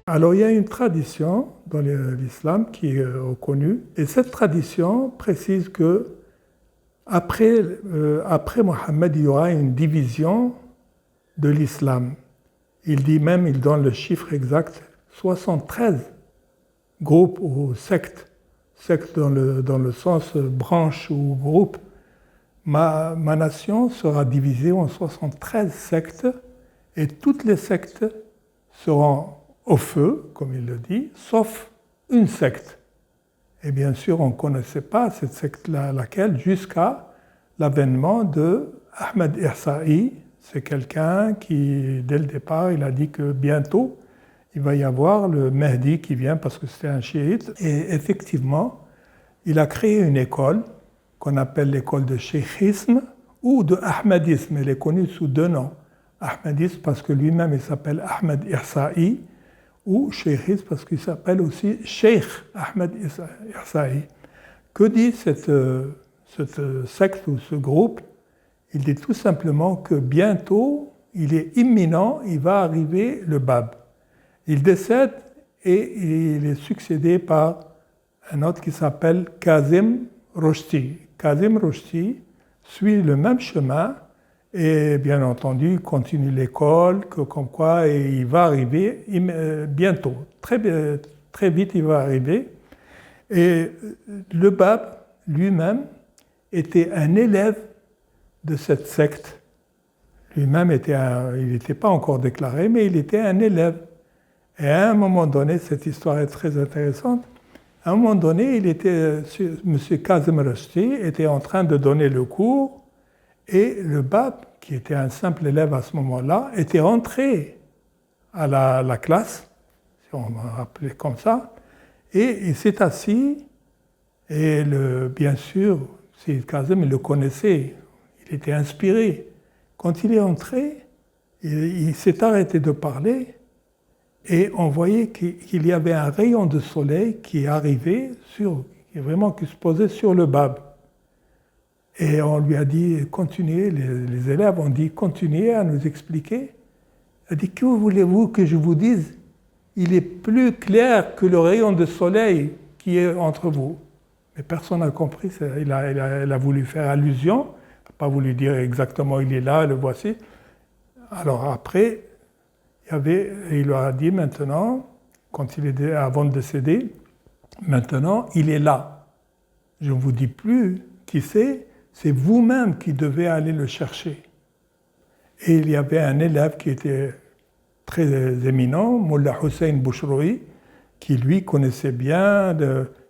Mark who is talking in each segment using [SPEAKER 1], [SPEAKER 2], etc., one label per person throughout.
[SPEAKER 1] Alors il y a une tradition dans l'islam qui est reconnue, et cette tradition précise que après Mohammed, il y aura une division de l'islam. Il donne le chiffre exact, 73 groupes ou sectes dans le sens branche ou groupe. Ma nation sera divisée en 73 sectes, et toutes les sectes seront au feu, comme il le dit, sauf une secte. Et bien sûr, on ne connaissait pas cette secte-là, laquelle, jusqu'à l'avènement de Ahmed Ihsa'i. C'est quelqu'un qui, dès le départ, il a dit que bientôt, il va y avoir le Mahdi qui vient parce que c'était un chiite. Et effectivement, il a créé une école qu'on appelle l'école de cheikhisme ou de ahmadisme. Elle est connue sous deux noms. Ahmadisme parce que lui-même, il s'appelle Ahmed Ihsa'i, ou cheikhisme parce qu'il s'appelle aussi Cheikh Ahmed Ihsa'i. Que dit cette secte ou ce groupe? Il dit tout simplement que bientôt, il est imminent, il va arriver le Bab. Il décède et il est succédé par un autre qui s'appelle Kazim Roshti. Kazim Roshti suit le même chemin et bien entendu continue l'école, comme quoi et il va arriver bientôt. Très vite il va arriver. Et le Bab lui-même était un élève de cette secte. Lui-même il n'était pas encore déclaré, mais il était un élève. Et à un moment donné, cette histoire est très intéressante, à un moment donné, M. Kazim Roshti était en train de donner le cours et le Bab, qui était un simple élève à ce moment-là, était entré à la classe, si on va rappeler comme ça, et il s'est assis et bien sûr, Kazim, il le connaissait, il était inspiré. Quand il est entré, il s'est arrêté de parler et on voyait qu'il y avait un rayon de soleil qui arrivait qui se posait sur le Bab. Et on lui a dit, continuez, les élèves ont dit, continuez à nous expliquer. Il a dit, que voulez-vous que je vous dise? Il est plus clair que le rayon de soleil qui est entre vous. Mais personne n'a compris, il a voulu faire allusion, il n'a pas voulu dire exactement, il est là, le voici. Alors après, il leur a dit maintenant, avant de décéder, maintenant il est là. Je ne vous dis plus qui c'est vous-même qui devez aller le chercher. Et il y avait un élève qui était très éminent, Mullah Hussein Bouchroui, qui lui connaissait bien,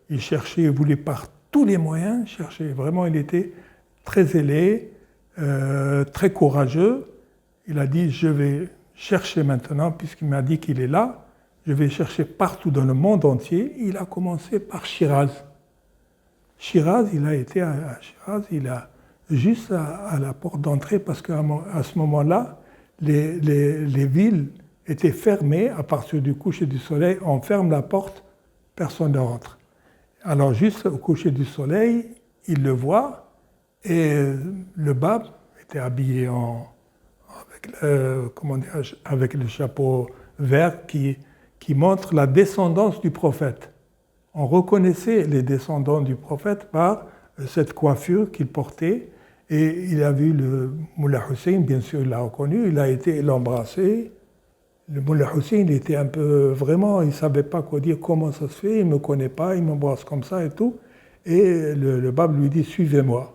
[SPEAKER 1] il voulait par tous les moyens chercher. Vraiment, il était très zélé, très courageux. Il a dit, je vais chercher maintenant, puisqu'il m'a dit qu'il est là, je vais chercher partout dans le monde entier. Il a commencé par Shiraz. Shiraz, il a été à Shiraz, juste à la porte d'entrée, parce qu'à ce moment-là, les villes étaient fermées. À partir du coucher du soleil, on ferme la porte, personne ne rentre. Alors juste au coucher du soleil, il le voit, et le Bab était habillé avec le chapeau vert qui montre la descendance du prophète. On reconnaissait les descendants du prophète par cette coiffure qu'il portait, et il a vu le Mullah Hussein, bien sûr il l'a reconnu, il a été l'embrasser. Le Mullah Hussein, il était un peu, vraiment, il ne savait pas quoi dire, comment ça se fait, il ne me connaît pas, il m'embrasse comme ça et tout. Et le Bab lui dit, suivez-moi.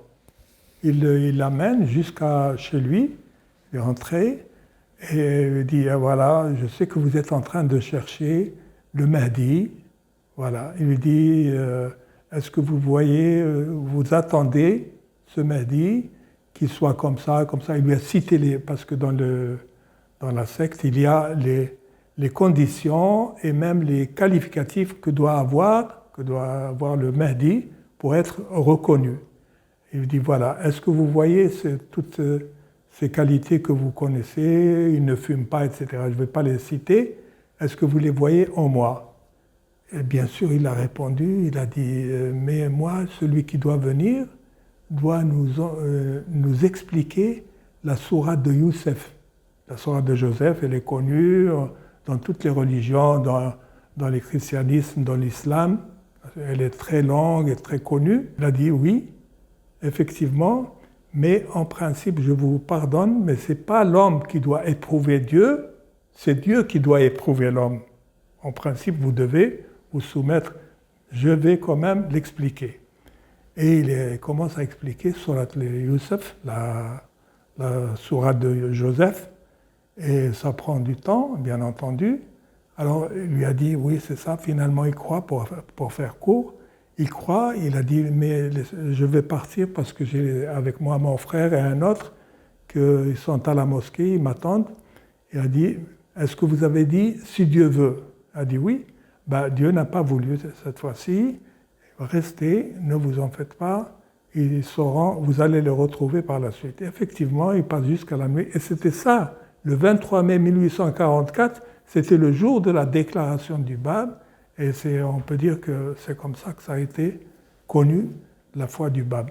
[SPEAKER 1] Il l'amène jusqu'à chez lui, il est rentré, et il dit, voilà, je sais que vous êtes en train de chercher le Mahdi. Voilà, il lui dit, est-ce que vous voyez, vous attendez ce Mahdi, qu'il soit comme ça, comme ça. Il lui a cité parce que dans la secte, il y a les conditions et même les qualificatifs que doit avoir le Mahdi pour être reconnu. Il dit, voilà, est-ce que vous voyez toutes ces qualités que vous connaissez, il ne fume pas, etc. Je ne vais pas les citer. Est-ce que vous les voyez en moi? Et bien sûr, il a répondu, il a dit, mais moi, celui qui doit venir, doit nous expliquer la sourate de Youssef. La sourate de Joseph, elle est connue dans toutes les religions, dans le christianisme, dans l'islam. Elle est très longue et très connue. Il a dit oui, effectivement, mais en principe, je vous pardonne, mais ce n'est pas l'homme qui doit éprouver Dieu, c'est Dieu qui doit éprouver l'homme. En principe, vous devez vous soumettre. Je vais quand même l'expliquer. Et il commence à expliquer sourate de Youssef, la sourate de Joseph, et ça prend du temps, bien entendu. Alors, il lui a dit, oui, c'est ça, finalement, il croit, pour faire court. Il croit, il a dit, mais je vais partir parce que j'ai avec moi mon frère et un autre, qu'ils sont à la mosquée, ils m'attendent. Il a dit, est-ce que vous avez dit, si Dieu veut? Il a dit oui. Ben, Dieu n'a pas voulu cette fois-ci. Restez, ne vous en faites pas. Ils sauront, vous allez les retrouver par la suite. Et effectivement, ils passent jusqu'à la nuit. Et c'était ça, le 23 mai 1844, c'était le jour de la déclaration du Bab. Et on peut dire que c'est comme ça que ça a été connu, la foi du Bab.